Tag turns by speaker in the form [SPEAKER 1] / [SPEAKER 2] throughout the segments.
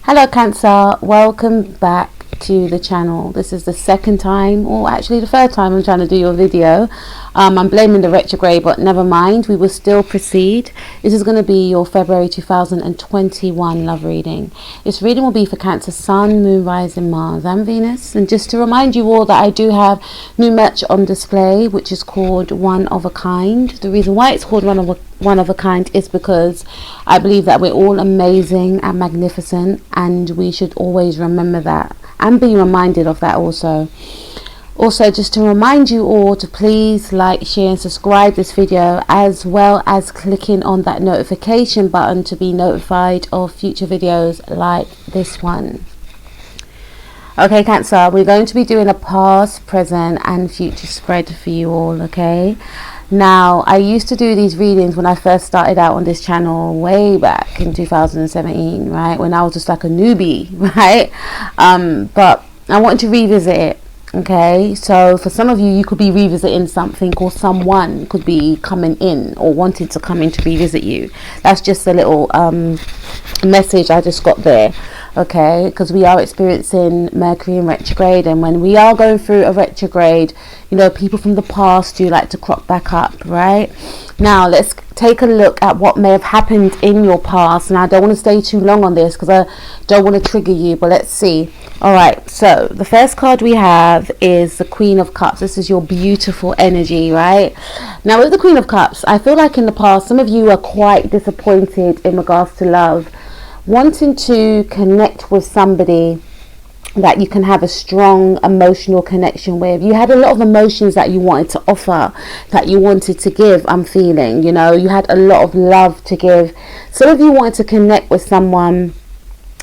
[SPEAKER 1] Hello Cancer, welcome back to the channel. This is the second time, or actually the third time I'm trying to do your video. I'm blaming the retrograde, but never mind, we will still proceed. This is going to be your February 2021 love reading. This reading will be for Cancer Sun, Moon, Rising, Mars and Venus. And just to remind you all that I do have new merch on display, which is called One of a Kind. The reason why it's called One of a Kind is because I believe that we're all amazing and magnificent, and we should always remember that and be reminded of that also. Also, just to remind you all to please like, share and subscribe this video, as well as clicking on that notification button to be notified of future videos like this one. Okay Cancer, we're going to be doing a past, present and future spread for you all, okay? Now, I used to do these readings when I first started out on this channel way back in 2017, right? When I was just like a newbie, right? But I wanted to revisit it, okay? So for some of you, you could be revisiting something, or someone could be coming in or wanting to come in to revisit you. That's just a little message I just got there. Okay, because we are experiencing Mercury in retrograde, and when we are going through a retrograde, you know, people from the past do like to crop back up, right? Now let's take a look at what may have happened in your past. And I don't want to stay too long on this because I don't want to trigger you, but let's see. All right, so the first card we have is the Queen of Cups. This is your beautiful energy, right? Now with the Queen of Cups, I feel like in the past some of you are quite disappointed in regards to love, wanting to connect with somebody that you can have a strong emotional connection with. You had a lot of emotions that you wanted to offer, that you wanted to give. I'm feeling, you know, you had a lot of love to give. Some of you wanted to connect with someone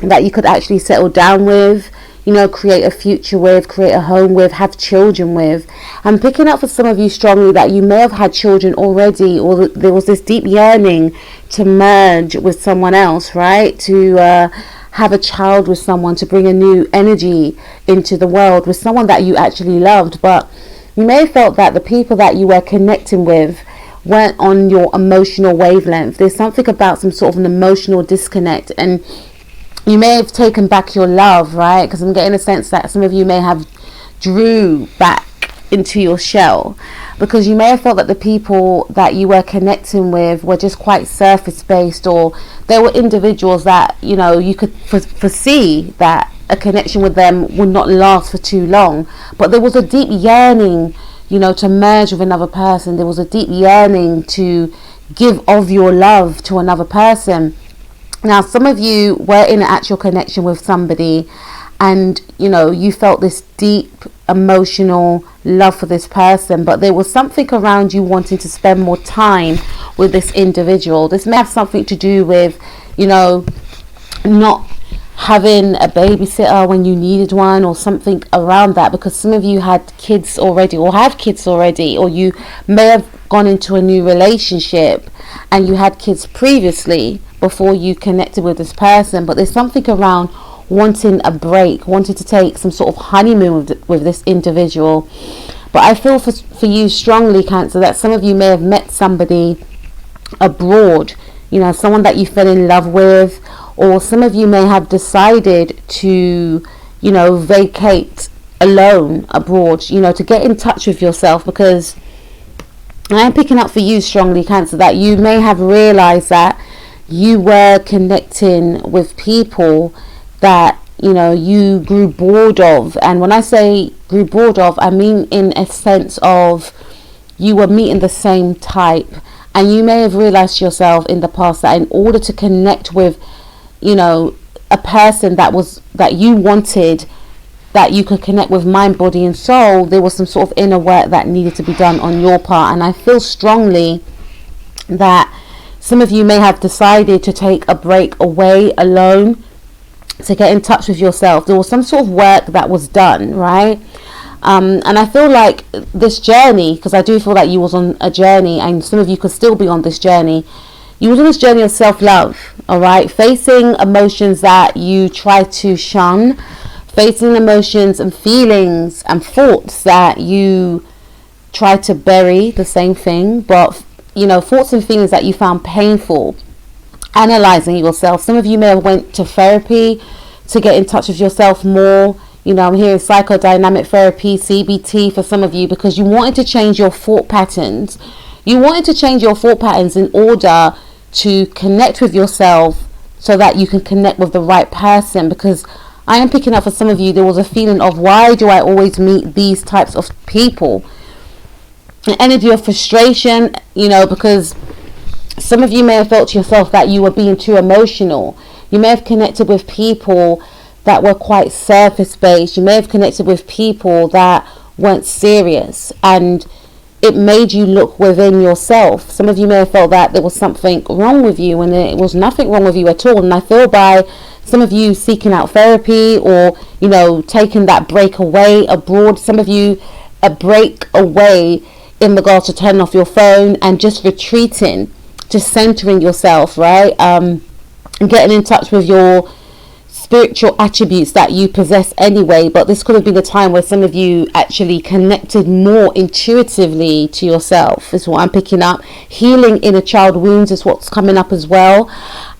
[SPEAKER 1] that you could actually settle down with, you know, create a future with, create a home with, have children with. I'm picking up for some of you strongly that you may have had children already, or there was this deep yearning to merge with someone else, right? To have a child with someone, to bring a new energy into the world with someone that you actually loved. But you may have felt that the people that you were connecting with weren't on your emotional wavelength. There's something about some sort of an emotional disconnect, and you may have taken back your love, right? Because I'm getting a sense that some of you may have drew back into your shell, because you may have felt that the people that you were connecting with were just quite surface based, or they were individuals that, you know, you could foresee that a connection with them would not last for too long. But there was a deep yearning, you know, to merge with another person. There was a deep yearning to give of your love to another person. Now, some of you were in an actual connection with somebody, and, you know, you felt this deep emotional love for this person, but there was something around you wanting to spend more time with this individual. This may have something to do with, you know, not having a babysitter when you needed one, or something around that, because some of you had kids already, or have kids already, or you may have gone into a new relationship and you had kids previously before you connected with this person. But there's something around wanting a break, wanting to take some sort of honeymoon with this individual. But I feel for you strongly, Cancer, that some of you may have met somebody abroad, you know, someone that you fell in love with, or some of you may have decided to, you know, vacate alone abroad, you know, to get in touch with yourself. Because I am picking up for you strongly, Cancer, that you may have realized that you were connecting with people that, you know, you grew bored of. And when I say grew bored of, I mean in a sense of you were meeting the same type, and you may have realized yourself in the past that in order to connect with, you know, a person that you wanted, that you could connect with mind, body and soul, there was some sort of inner work that needed to be done on your part. And I feel strongly that some of you may have decided to take a break away alone, to get in touch with yourself. There was some sort of work that was done, right? And I feel like this journey, because I do feel like you was on a journey, and some of you could still be on this journey. You was on this journey of self-love, all right? Facing emotions that you try to shun, facing emotions and feelings and thoughts that you try to bury, the same thing, but, you know, thoughts and feelings that you found painful. Analyzing yourself. Some of you may have went to therapy to get in touch with yourself more. You know, I'm hearing psychodynamic therapy, CBT for some of you, because you wanted to change your thought patterns. You wanted to change your thought patterns in order to connect with yourself so that you can connect with the right person. Because I am picking up for some of you, there was a feeling of, why do I always meet these types of people? An energy of frustration, you know, because some of you may have felt to yourself that you were being too emotional. You may have connected with people that were quite surface based. You may have connected with people that weren't serious, and it made you look within yourself. Some of you may have felt that there was something wrong with you when there was nothing wrong with you at all. And I feel by some of you seeking out therapy, or, you know, taking that break away abroad, some of you a break away in regards to turning off your phone and just retreating, just centering yourself, right? And getting in touch with your spiritual attributes that you possess anyway. But this could have been a time where some of you actually connected more intuitively to yourself, is what I'm picking up. Healing inner child wounds is what's coming up as well.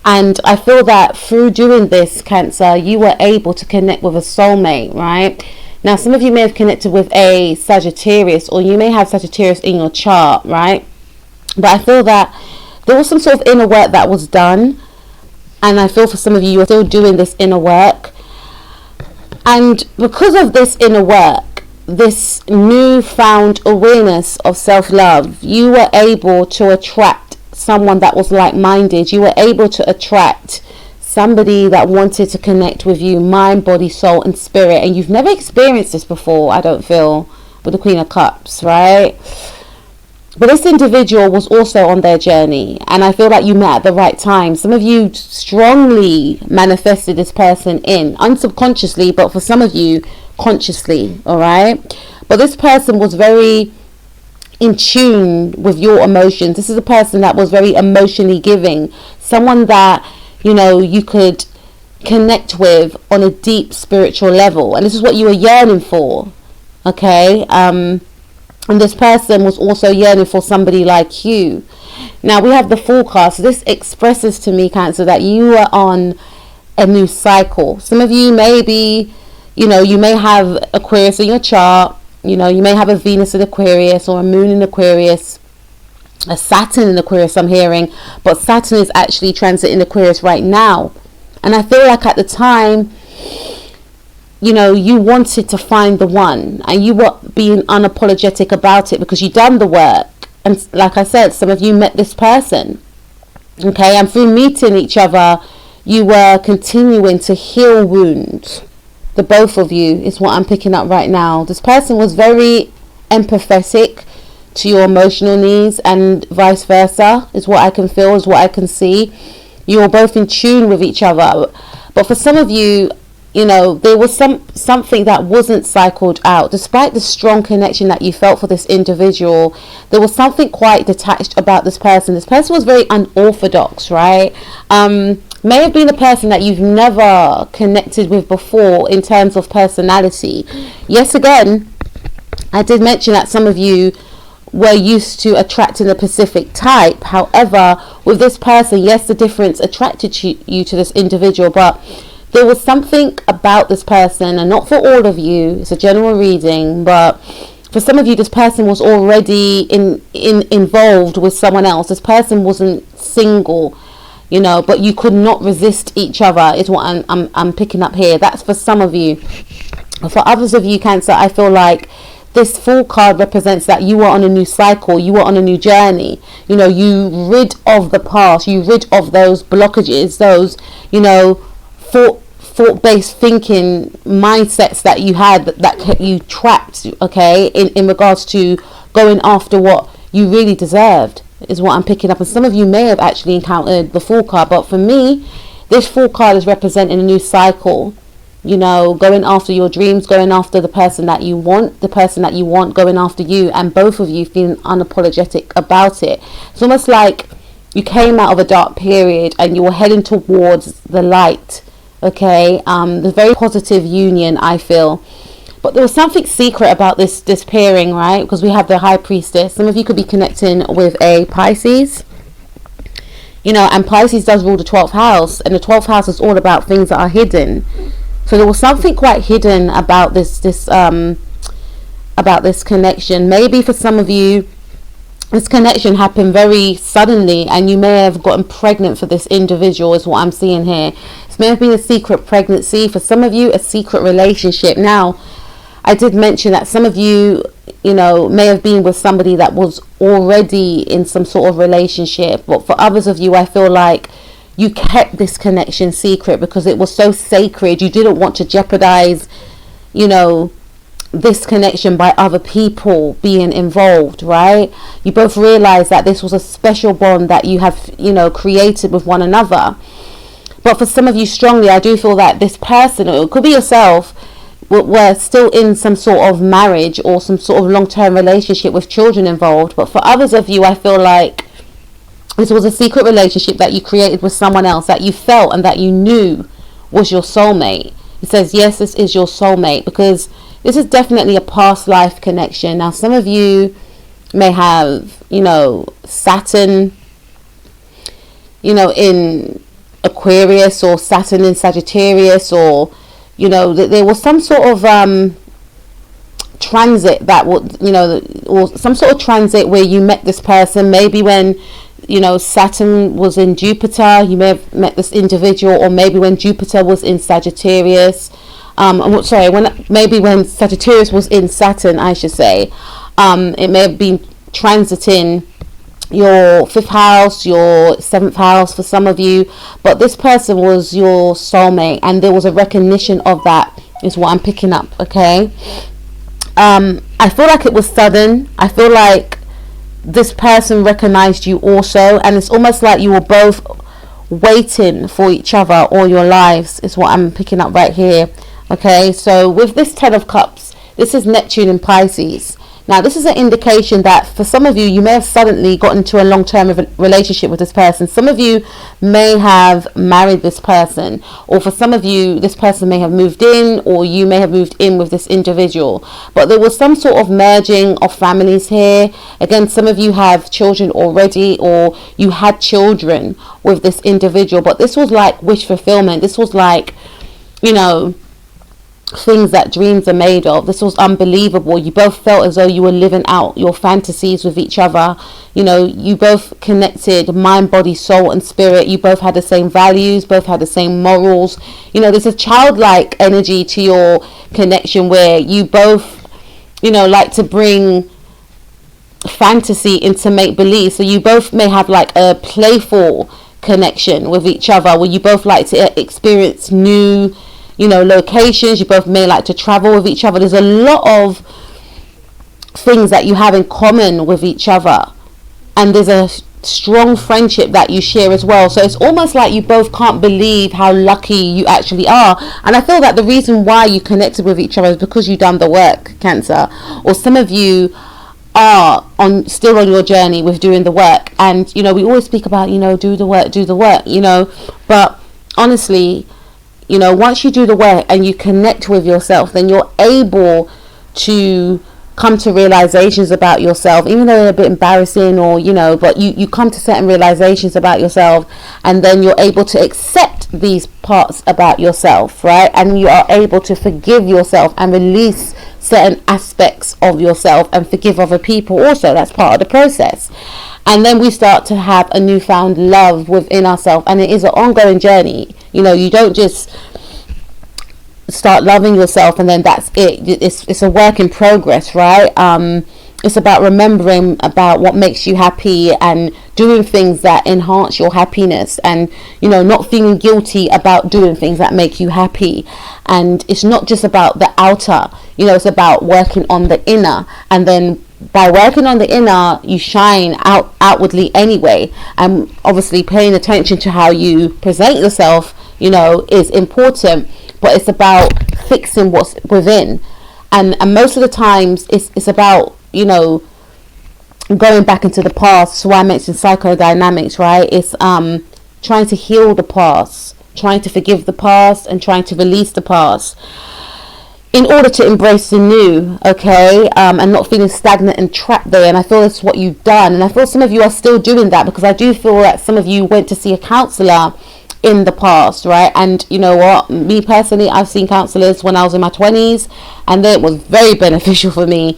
[SPEAKER 1] And I feel that through doing this, Cancer, you were able to connect with a soulmate, right? Now, some of you may have connected with a Sagittarius, or you may have Sagittarius in your chart, right? But I feel that there was some sort of inner work that was done. And I feel for some of you, you're still doing this inner work. And because of this inner work, this newfound awareness of self-love, you were able to attract someone that was like-minded. You were able to attract somebody that wanted to connect with you, mind, body, soul, and spirit. And you've never experienced this before, I don't feel, with the Queen of Cups, right? But this individual was also on their journey, and I feel like you met at the right time. Some of you strongly manifested this person in, unsubconsciously, but for some of you, consciously, all right? But this person was very in tune with your emotions. This is a person that was very emotionally giving, someone that, you know, you could connect with on a deep spiritual level, and this is what you were yearning for, okay? And this person was also yearning for somebody like you. Now, we have the forecast. This expresses to me, Cancer, that you are on a new cycle. Some of you may be, you know, you may have Aquarius in your chart. You know, you may have a Venus in Aquarius, or a Moon in Aquarius, a Saturn in Aquarius, I'm hearing. But Saturn is actually transiting Aquarius right now. And I feel like at the time, you know, you wanted to find the one, and you were being unapologetic about it because you done the work. And like I said, some of you met this person, okay, and through meeting each other, you were continuing to heal wounds. The both of you is what I'm picking up right now. This person was very empathetic to your emotional needs, and vice versa, is what I can feel, is what I can see. You were both in tune with each other. But for some of you, you know, there was something that wasn't cycled out. Despite the strong connection that you felt for this individual, there was something quite detached about this person. This person was very unorthodox, right? May have been a person that you've never connected with before in terms of personality. Yes, again, I did mention that some of you were used to attracting a specific type. However, with this person, yes, the difference attracted you to this individual, but there was something about this person, and not for all of you, it's a general reading, but for some of you, this person was already involved with someone else. This person wasn't single, you know, but you could not resist each other, is what I'm picking up here. That's for some of you. For others of you, Cancer, I feel like this Fool card represents that you are on a new cycle, you are on a new journey. You know, you rid of the past, you rid of those blockages, those, you know, thought-based thinking mindsets that you had that kept you trapped, okay, in regards to going after what you really deserved, is what I'm picking up. And some of you may have actually encountered the Fool card, but for me, this Fool card is representing a new cycle, you know, going after your dreams, going after the person that you want, going after you, and both of you feeling unapologetic about it. It's almost like you came out of a dark period and you were heading towards the light, okay? The very positive union, I feel. But there was something secret about this pairing, right? Because we have the High Priestess. Some of you could be connecting with a Pisces, you know, and Pisces does rule the 12th house, and the 12th house is all about things that are hidden. So there was something quite hidden about this connection. Maybe for some of you, this connection happened very suddenly, and you may have gotten pregnant for this individual, is what I'm seeing here. This may have been a secret pregnancy. For some of you, a secret relationship. Now, I did mention that some of you, may have been with somebody that was already in some sort of relationship. But for others of you, I feel like you kept this connection secret because it was so sacred. You didn't want to jeopardize, this connection by other people being involved, right? You both realized that this was a special bond that you have, created with one another. But for some of you strongly, I do feel that this person, or it could be yourself, were still in some sort of marriage or some sort of long-term relationship with children involved. But for others of you, I feel like this was a secret relationship that you created with someone else that you felt and that you knew was your soulmate. It says, yes, this is your soulmate, because this is definitely a past life connection. Now, some of you may have, Saturn, in Aquarius, or Saturn in Sagittarius, or, there was some sort of transit that would, or some sort of transit where you met this person. Maybe when, Saturn was in Jupiter, you may have met this individual, or maybe when Jupiter was in Sagittarius. Maybe when Sagittarius was in Saturn, I should say. It may have been transiting your 5th house, your 7th house for some of you, but this person was your soulmate, and there was a recognition of that, is what I'm picking up. Okay. I feel like it was sudden. I feel like this person recognized you also, and it's almost like you were both waiting for each other all your lives, is what I'm picking up right here. Okay, so with this 10 of Cups, this is Neptune in Pisces. Now, this is an indication that for some of you, you may have suddenly got into a long-term relationship with this person. Some of you may have married this person, or for some of you, this person may have moved in, or you may have moved in with this individual. But there was some sort of merging of families here. Again, some of you have children already, or you had children with this individual. But this was like wish fulfillment. This was like, things that dreams are made of. This was unbelievable. You both felt as though you were living out your fantasies with each other. You both connected mind, body, soul and spirit. You both had the same values, both had the same morals. There's a childlike energy to your connection where you both like to bring fantasy into make-believe. So you both may have like a playful connection with each other where you both like to experience new locations. You both may like to travel with each other. There's a lot of things that you have in common with each other, and there's a strong friendship that you share as well. So it's almost like you both can't believe how lucky you actually are. And I feel that the reason why you connected with each other is because you've done the work, Cancer, or some of you are still on your journey with doing the work. And we always speak about do the work, but honestly, once you do the work and you connect with yourself, then you're able to come to realizations about yourself, even though they're a bit embarrassing, or but you come to certain realizations about yourself, and then you're able to accept these parts about yourself, right? And you are able to forgive yourself and release certain aspects of yourself and forgive other people also. That's part of the process. And then we start to have a newfound love within ourselves, and it is an ongoing journey. You don't just start loving yourself and then that's it. It's a work in progress, right? It's about remembering about what makes you happy and doing things that enhance your happiness, and not feeling guilty about doing things that make you happy. And it's not just about the outer, it's about working on the inner, and then by working on the inner, you shine outwardly anyway. And obviously paying attention to how you present yourself, is important, but it's about fixing what's within. And most of the times it's about, going back into the past. So I mentioned psychodynamics, right? It's trying to heal the past, trying to forgive the past, and trying to release the past in order to embrace the new, okay? And not feeling stagnant and trapped there. And I feel that's what you've done, and I feel some of you are still doing that, because I do feel that some of you went to see a counsellor in the past, right? And you know what, me personally, I've seen counselors when I was in my 20s, and it was very beneficial for me.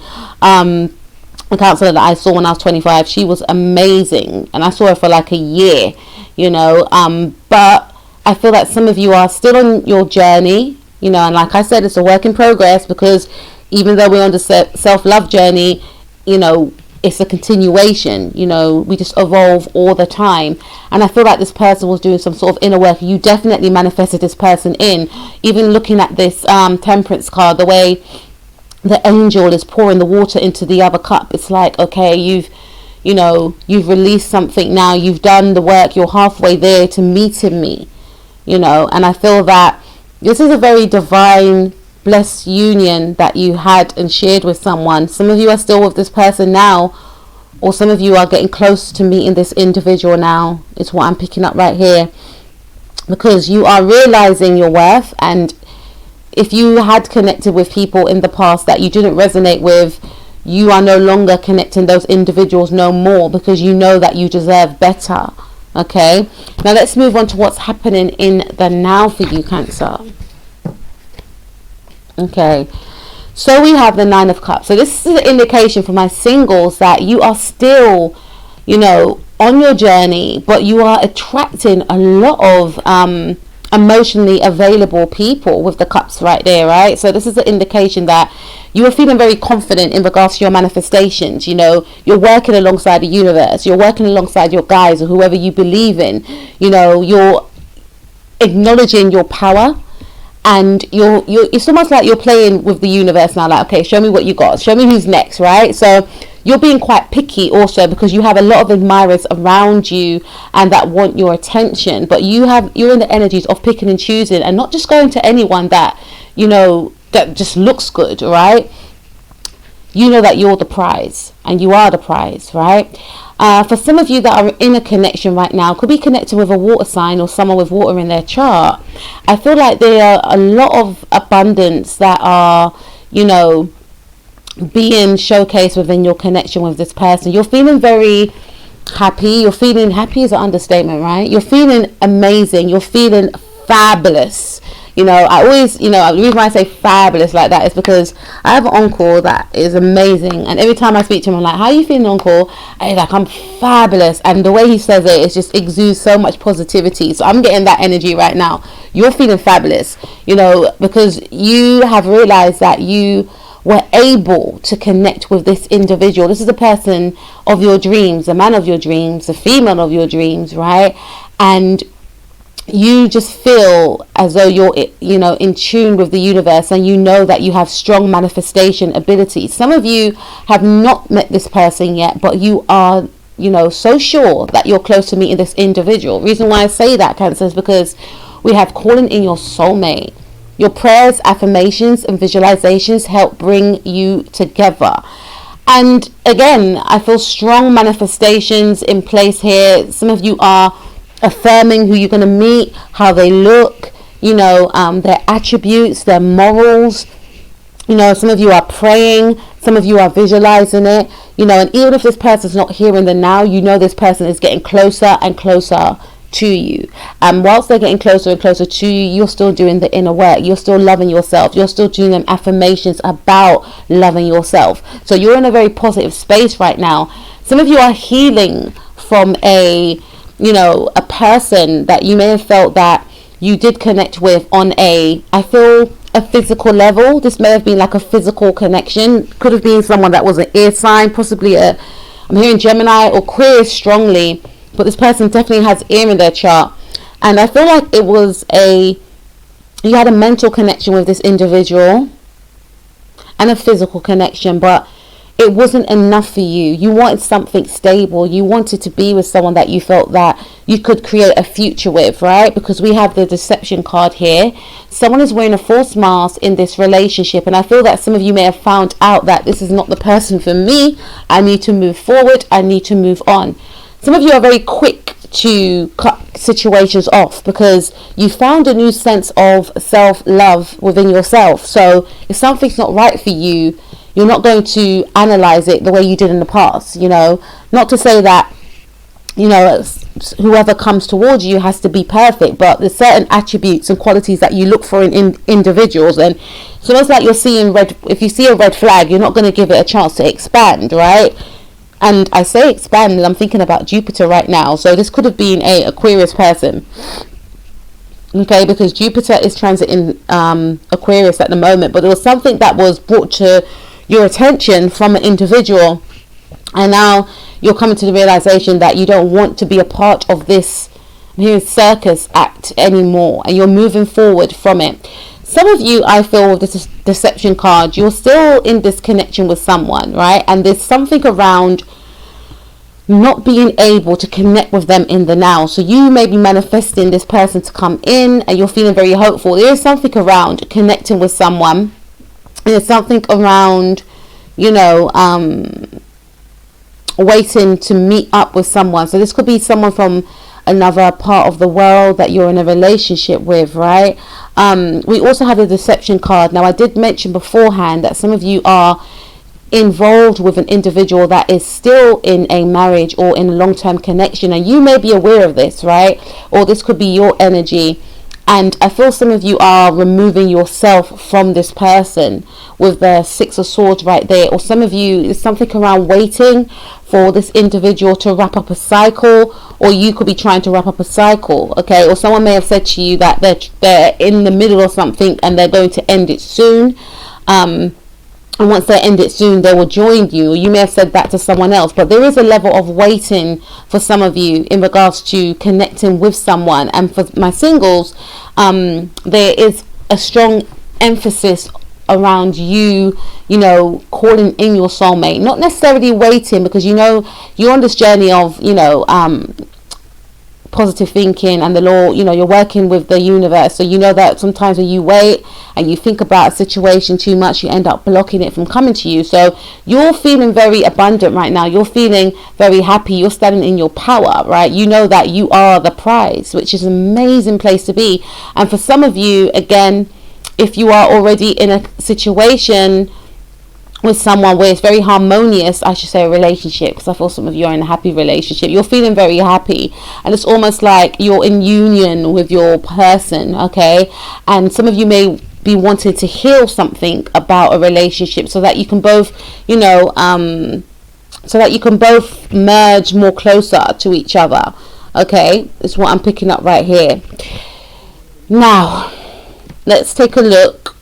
[SPEAKER 1] A counselor that I saw when I was 25, she was amazing, and I saw her for like a year, you know. But I feel that some of you are still on your journey, you know, and like I said, it's a work in progress, because even though we're on the self-love journey, you know, it's a continuation, you know, we just evolve all the time. And I feel like this person was doing some sort of inner work. You definitely manifested this person in. Even looking at this temperance card, the way the angel is pouring the water into the other cup, it's like, okay, you've released something now, you've done the work, you're halfway there to meeting me, you know. And I feel that this is a very divine, blessed union that you had and shared with someone. Some of you are still with this person now, or some of you are getting close to meeting this individual now. It's what I'm picking up right here, because you are realizing your worth. And if you had connected with people in the past that you didn't resonate with, you are no longer connecting those individuals no more, because you know that you deserve better. Okay, now let's move on to what's happening in the now for you, Cancer. Okay, so we have the Nine of Cups. So this is an indication for my singles that you are still, you know, on your journey, but you are attracting a lot of emotionally available people with the cups right there, right? So this is an indication that you are feeling very confident in regards to your manifestations. You know, you're working alongside the universe, you're working alongside your guides or whoever you believe in. You know, you're acknowledging your power, and you're it's almost like you're playing with the universe now, like, okay, show me what you got, show me who's next, right? So you're being quite picky also, because you have a lot of admirers around you and that want your attention, but you're in the energies of picking and choosing, and not just going to anyone that, you know, that just looks good, right? You know that you're the prize, and you are the prize, right? For some of you that are in a connection right now, could be connected with a water sign or someone with water in their chart. I feel like there are a lot of abundance that are, you know, being showcased within your connection with this person. You're feeling very happy. You're feeling happy is an understatement, right? You're feeling amazing. You're feeling fabulous. You know, I always, you know, the reason why I say fabulous like that is because I have an uncle that is amazing, and every time I speak to him, I'm like, how are you feeling, uncle? And he's like, I'm fabulous. And the way he says it just exudes so much positivity. So I'm getting that energy right now. You're feeling fabulous, you know, because you have realized that you were able to connect with this individual. This is the person of your dreams, the man of your dreams, the female of your dreams, right? And you just feel as though you're, you know, in tune with the universe, and you know that you have strong manifestation abilities. Some of you have not met this person yet, but you are, you know, so sure that you're close to meeting this individual. Reason why I say that, Cancer, is because we have calling in your soulmate. Your prayers, affirmations, and visualizations help bring you together. And again, I feel strong manifestations in place here. Some of you are affirming who you're going to meet, how they look, you know, their attributes, their morals. You know, some of you are praying, some of you are visualizing it, you know, and even if this person's not here in the now, you know this person is getting closer and closer to you. And whilst they're getting closer and closer to you, you're still doing the inner work. You're still loving yourself. You're still doing them affirmations about loving yourself. So you're in a very positive space right now. Some of you are healing from a person that you may have felt that you did connect with on a physical level. This may have been like a physical connection. Could have been someone that was an air sign, possibly I'm hearing Gemini or Aquarius strongly, but this person definitely has air in their chart. And I feel like you had a mental connection with this individual and a physical connection, but it wasn't enough for you. You wanted something stable. You wanted to be with someone that you felt that you could create a future with, right? Because we have the deception card here. Someone is wearing a false mask in this relationship, and I feel that some of you may have found out that this is not the person for me. I need to move forward. I need to move on. Some of you are very quick to cut situations off because you found a new sense of self-love within yourself. So if something's not right for you, you're not going to analyze it the way you did in the past, you know. Not to say that, you know, whoever comes towards you has to be perfect, but there's certain attributes and qualities that you look for in individuals. And so it's like you're seeing red. If you see a red flag, you're not going to give it a chance to expand, right? And I say expand, and I'm thinking about Jupiter right now. So this could have been a Aquarius person, okay, because Jupiter is transiting Aquarius at the moment. But there was something that was brought to your attention from an individual, and now you're coming to the realization that you don't want to be a part of this circus act anymore, and you're moving forward from it. Some of you, I feel, with this deception card, you're still in this connection with someone, right? And there's something around not being able to connect with them in the now. So you may be manifesting this person to come in, and you're feeling very hopeful. There is something around connecting with someone. There's something around, you know, waiting to meet up with someone. So this could be someone from another part of the world that you're in a relationship with, right? We also have the deception card. Now, I did mention beforehand that some of you are involved with an individual that is still in a marriage or in a long-term connection, and you may be aware of this, right? Or this could be your energy. And I feel some of you are removing yourself from this person with the Six of Swords right there. Or some of you, there's something around waiting for this individual to wrap up a cycle, or you could be trying to wrap up a cycle, okay? Or someone may have said to you that they're in the middle of something and they're going to end it soon. And once they end it soon, they will join you. You may have said that to someone else, but there is a level of waiting for some of you in regards to connecting with someone. And for my singles, there is a strong emphasis around you know, calling in your soulmate. Not necessarily waiting, because you know you're on this journey of, you know, positive thinking and the law, you know, you're working with the universe. So you know that sometimes when you wait and you think about a situation too much, you end up blocking it from coming to you. So you're feeling very abundant right now. You're feeling very happy. You're standing in your power, right? You know that you are the prize, which is an amazing place to be. And for some of you, again, if you are already in a situation with someone where it's very harmonious, I should say a relationship, because I feel some of you are in a happy relationship, you're feeling very happy, and it's almost like you're in union with your person, okay? And some of you may be wanting to heal something about a relationship so that you can both, you know, so that you can both merge more closer to each other, okay? It's what I'm picking up right here. Now let's take a look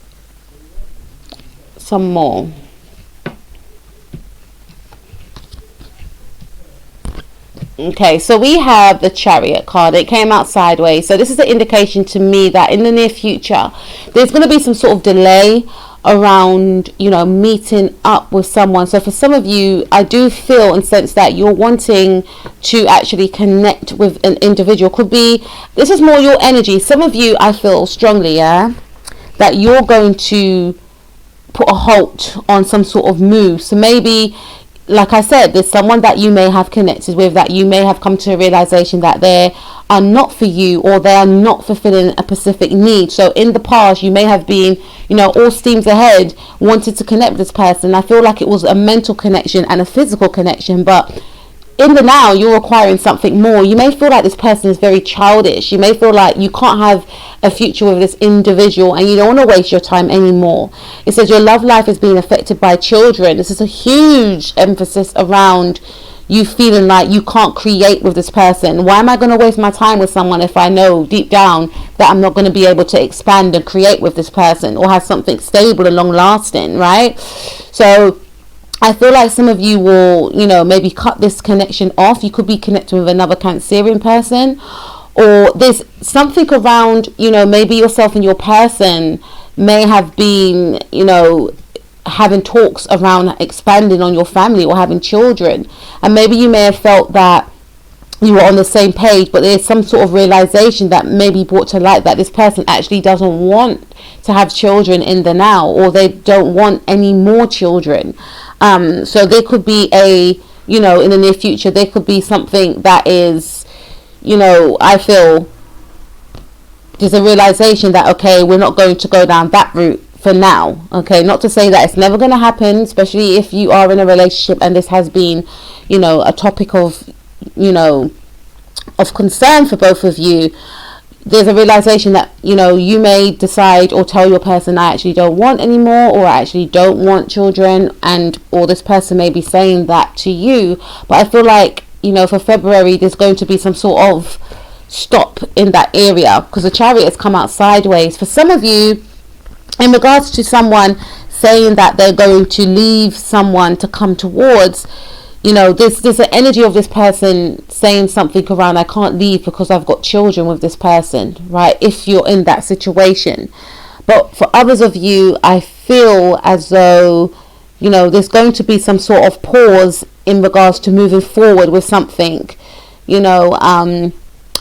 [SPEAKER 1] some more. Okay, so we have the Chariot card. It came out sideways. So this is an indication to me that in the near future, there's going to be some sort of delay around, you know, meeting up with someone. So for some of you, I do feel and sense that you're wanting to actually connect with an individual. Could be, this is more your energy. Some of you, I feel strongly, yeah, that you're going to put a halt on some sort of move. So maybe, like I said, there's someone that you may have connected with that you may have come to a realization that they are not for you, or they are not fulfilling a specific need. So in the past, you may have been, you know, all steams ahead, wanted to connect with this person. I feel like it was a mental connection and a physical connection, but in the now, you're requiring something more. You may feel like this person is very childish. You may feel like you can't have a future with this individual, and you don't want to waste your time anymore. It says your love life is being affected by children. This is a huge emphasis around you feeling like you can't create with this person. Why am I going to waste my time with someone if I know deep down that I'm not going to be able to expand and create with this person, or have something stable and long lasting, right? So I feel like some of you will, you know, maybe cut this connection off. You could be connected with another Cancerian person, or there's something around, you know, maybe yourself and your person may have been, you know, having talks around expanding on your family or having children. And maybe you may have felt that you were on the same page, but there's some sort of realization that may be brought to light that this person actually doesn't want to have children in the now, or they don't want any more children. So there could be a, you know, in the near future, there could be something that is, you know, I feel there's a realization that, okay, we're not going to go down that route for now. Okay, not to say that it's never going to happen, especially if you are in a relationship and this has been, you know, a topic of, you know, of concern for both of you. There's a realization that, you know, you may decide or tell your person, I actually don't want anymore, or I actually don't want children, and or this person may be saying that to you. But I feel like, you know, for February there's going to be some sort of stop in that area, because the Chariot has come out sideways. For some of you, in regards to someone saying that they're going to leave someone to come towards, you know, there's an energy of this person saying something around, I can't leave because I've got children with this person, right? If you're in that situation. But for others of you, I feel as though, you know, there's going to be some sort of pause in regards to moving forward with something, you know,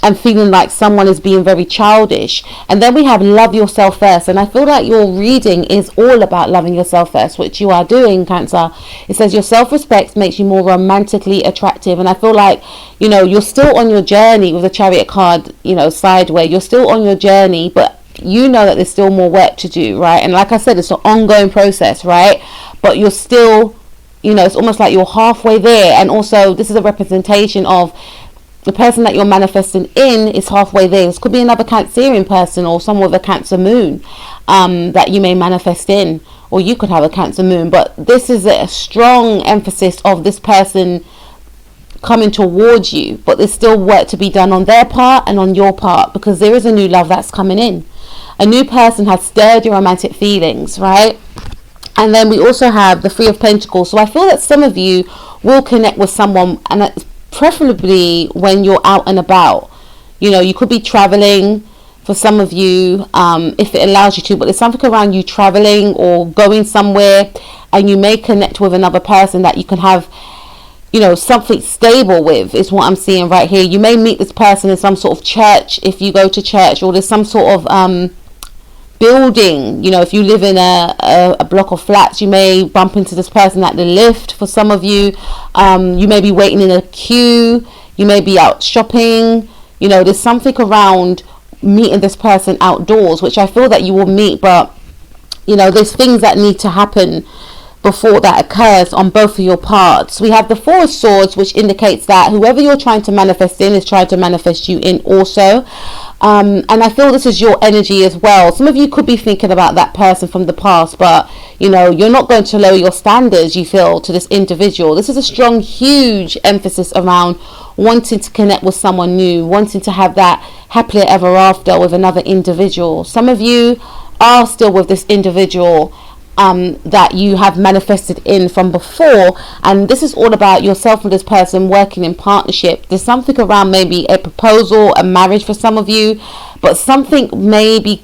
[SPEAKER 1] and feeling like someone is being very childish. And then we have love yourself first, and I feel like your reading is all about loving yourself first, which you are doing, Cancer. It says your self-respect makes you more romantically attractive, and I feel like, you know, you're still on your journey with the Chariot card, you know, sideways. You're still on your journey, but you know that there's still more work to do, right? And like I said, it's an ongoing process, right? But you're still, you know, it's almost like you're halfway there. And also this is a representation of the person that you're manifesting in is halfway there. This could be another Cancerian person or someone with a Cancer moon that you may manifest in, or you could have a Cancer moon. But this is a strong emphasis of this person coming towards you, but there's still work to be done on their part and on your part, because there is a new love that's coming in. A new person has stirred your romantic feelings, right? And then we also have the Three of Pentacles. So I feel that some of you will connect with someone, and it's preferably when you're out and about. You know, you could be traveling for some of you, if it allows you to, but there's something around you traveling or going somewhere, and you may connect with another person that you can have, you know, something stable with, is what I'm seeing right here. You may meet this person in some sort of church if you go to church, or there's some sort of building. You know, if you live in a block of flats, you may bump into this person at the lift. For some of you, you may be waiting in a queue, you may be out shopping. You know, there's something around meeting this person outdoors, which I feel that you will meet, but you know, there's things that need to happen before that occurs on both of your parts. We have the Four of Swords, which indicates that whoever you're trying to manifest in is trying to manifest you in also. And I feel this is your energy as well. Some of you could be thinking about that person from the past, but you know, you're not going to lower your standards, you feel, to this individual. This is a strong, huge emphasis around wanting to connect with someone new, wanting to have that happily ever after with another individual. Some of you are still with this individual that you have manifested in from before, and this is all about yourself and this person working in partnership. There's something around maybe a proposal, a marriage for some of you, but something may be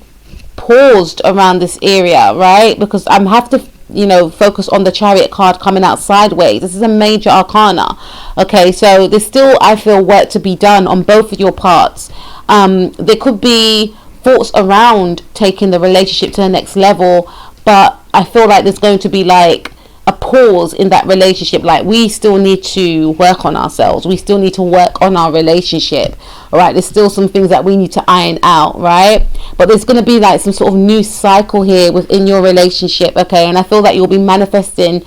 [SPEAKER 1] paused around this area, right? Because I have to, you know, focus on the Chariot card coming out sideways. This is a major arcana. Okay, so there's still, I feel, work to be done on both of your parts. There could be thoughts around taking the relationship to the next level, but I feel like there's going to be like a pause in that relationship. Like, we still need to work on ourselves, we still need to work on our relationship. All right, there's still some things that we need to iron out, right? But there's going to be like some sort of new cycle here within your relationship. Okay, and I feel that you'll be manifesting,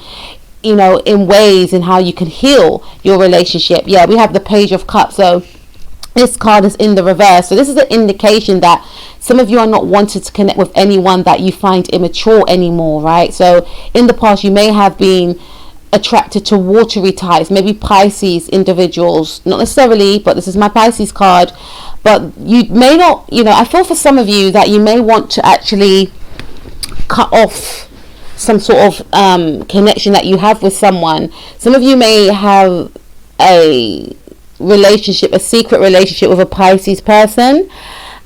[SPEAKER 1] you know, in ways in how you can heal your relationship. Yeah, we have the Page of Cups, so this card is in the reverse. So this is an indication that some of you are not wanting to connect with anyone that you find immature anymore, right? So in the past, you may have been attracted to watery types, maybe Pisces individuals, not necessarily, but this is my Pisces card. But you may not, you know, I feel for some of you that you may want to actually cut off some sort of connection that you have with someone. Some of you may have a relationship, a secret relationship with a Pisces person,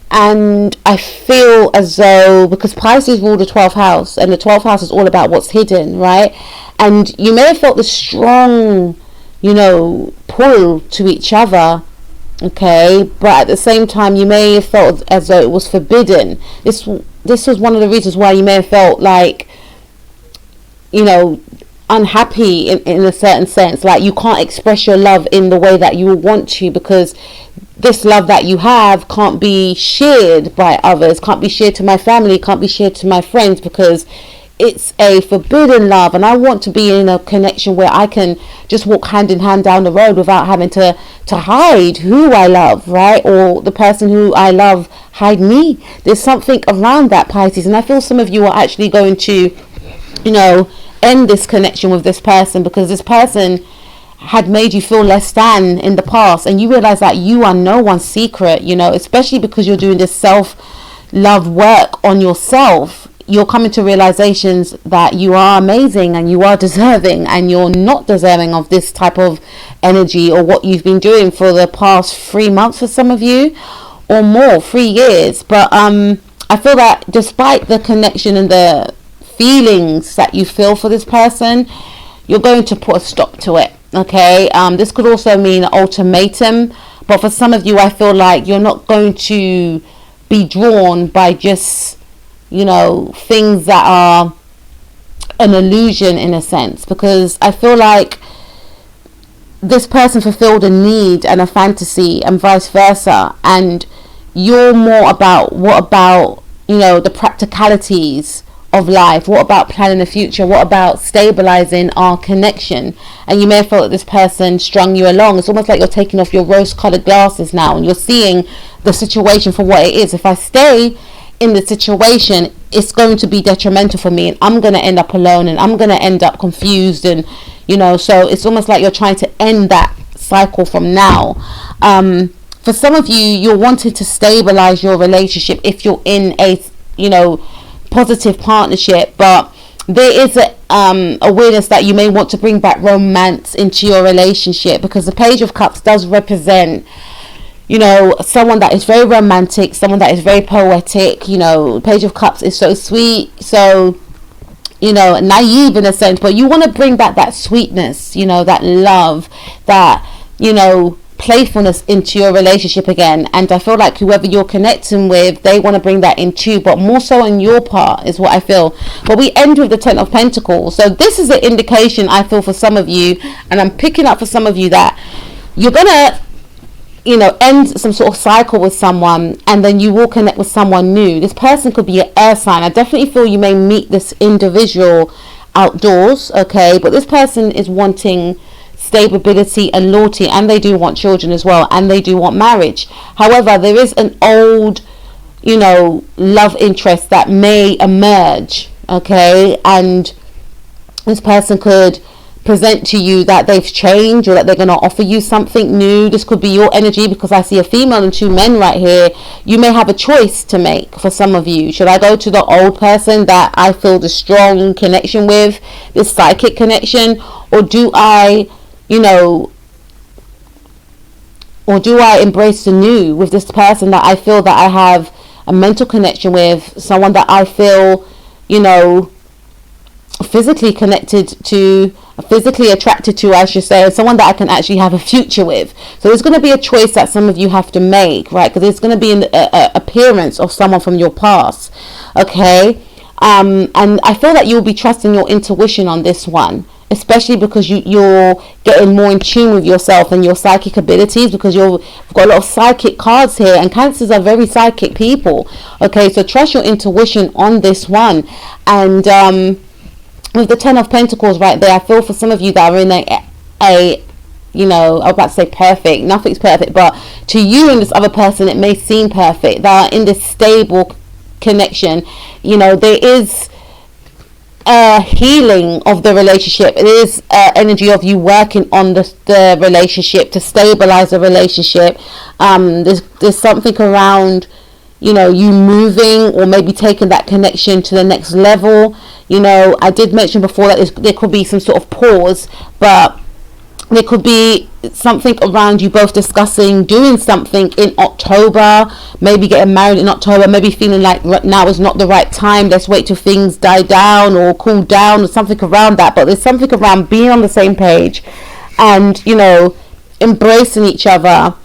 [SPEAKER 1] and I feel as though, because Pisces rule the 12th house, and the 12th house is all about what's hidden, right? And you may have felt this strong, you know, pull to each other, okay, but at the same time you may have felt as though it was forbidden. This was one of the reasons why you may have felt like, you know, unhappy in a certain sense, like you can't express your love in the way that you want to, because this love that you have can't be shared by others, can't be shared to my family, can't be shared to my friends, because it's a forbidden love, and I want to be in a connection where I can just walk hand in hand down the road without having to hide who I love, right? Or the person who I love hide me. There's something around that, Pisces, and I feel some of you are actually going to, you know, end this connection with this person because this person had made you feel less than in the past, and you realize that you are no one's secret, you know, especially because you're doing this self-love work on yourself. You're coming to realizations that you are amazing and you are deserving, and you're not deserving of this type of energy or what you've been doing for the past 3 months for some of you, or more, 3 years. But I feel that despite the connection and the feelings that you feel for this person, you're going to put a stop to it. Okay, this could also mean an ultimatum, but for some of you, I feel like you're not going to be drawn by just, you know, things that are an illusion in a sense, because I feel like this person fulfilled a need and a fantasy and vice versa, and you're more about, what about, you know, the practicalities of life? What about planning the future? What about stabilizing our connection? And you may have felt that this person strung you along. It's almost like you're taking off your rose-colored glasses now and you're seeing the situation for what it is. If I stay in the situation, it's going to be detrimental for me, and I'm going to end up alone, and I'm going to end up confused, and you know, so it's almost like you're trying to end that cycle from now. For some of you, you're wanting to stabilize your relationship if you're in a, you know, positive partnership, but there is a awareness that you may want to bring back romance into your relationship, because the Page of Cups does represent, you know, someone that is very romantic, someone that is very poetic. You know, Page of Cups is so sweet, so, you know, naive in a sense, but you want to bring back that sweetness, you know, that love, that, you know, playfulness into your relationship again. And I feel like whoever you're connecting with, they want to bring that in too, but more so on your part is what I feel. But we end with the Ten of Pentacles, so this is an indication, I feel, for some of you, and I'm picking up for some of you, that you're gonna, you know, end some sort of cycle with someone, and then you will connect with someone new. This person could be an air sign. I definitely feel you may meet this individual outdoors, okay, but this person is wanting stability and loyalty, and they do want children as well, and they do want marriage. However, there is an old, you know, love interest that may emerge, okay, and this person could present to you that they've changed, or that they're going to offer you something new. This could be your energy, because I see a female and 2 men right here. You may have a choice to make for some of you. Should I go to the old person that I feel the strong connection with, this psychic connection, or do I, you know, or do I embrace the new with this person that I feel that I have a mental connection with, someone that I feel, you know, physically connected to, physically attracted to, I should say, someone that I can actually have a future with. So there's going to be a choice that some of you have to make, right? Because there's going to be an appearance of someone from your past, okay? And I feel that you'll be trusting your intuition on this one, especially because you're getting more in tune with yourself and your psychic abilities, because you've got a lot of psychic cards here, and Cancers are very psychic people, okay? So trust your intuition on this one. And with the Ten of Pentacles right there, I feel for some of you that are in a you know, I was about to say perfect, nothing's perfect, but to you and this other person it may seem perfect, that are in this stable connection. You know, there is a healing of the relationship. It is energy of you working on the relationship to stabilize the relationship. There's something around, you know, you moving or maybe taking that connection to the next level. You know, I did mention before that there could be some sort of pause, but there could be something around you both discussing doing something in October, maybe getting married in October, maybe feeling like now is not the right time, let's wait till things die down or cool down, or something around that. But there's something around being on the same page and, you know, embracing each other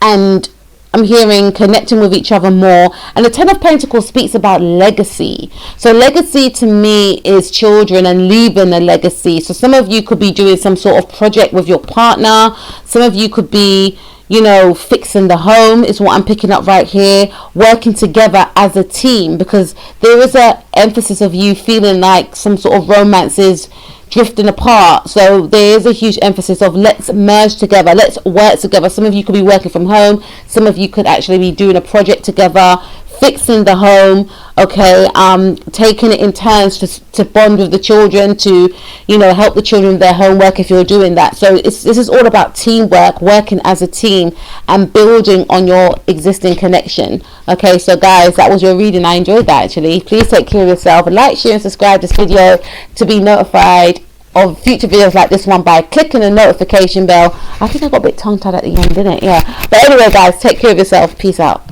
[SPEAKER 1] and I'm hearing connecting with each other more. And the Ten of Pentacles speaks about legacy. So legacy to me is children and leaving a legacy. So some of you could be doing some sort of project with your partner. Some of you could be, you know, fixing the home is what I'm picking up right here. Working together as a team, because there is a emphasis of you feeling like some sort of romance is drifting apart. So there is a huge emphasis of let's merge together, let's work together. Some of you could be working from home, some of you could actually be doing a project together, fixing the home, okay, taking it in turns to bond with the children, to, you know, help the children with their homework if you're doing that. So this is all about teamwork, working as a team and building on your existing connection. Okay, so guys, that was your reading. I enjoyed that actually. Please take care of yourself, and like, share and subscribe this video to be notified of future videos like this one by clicking the notification bell. I think I got a bit tongue tied at the end, didn't it? Yeah, but anyway guys, take care of yourself. Peace out.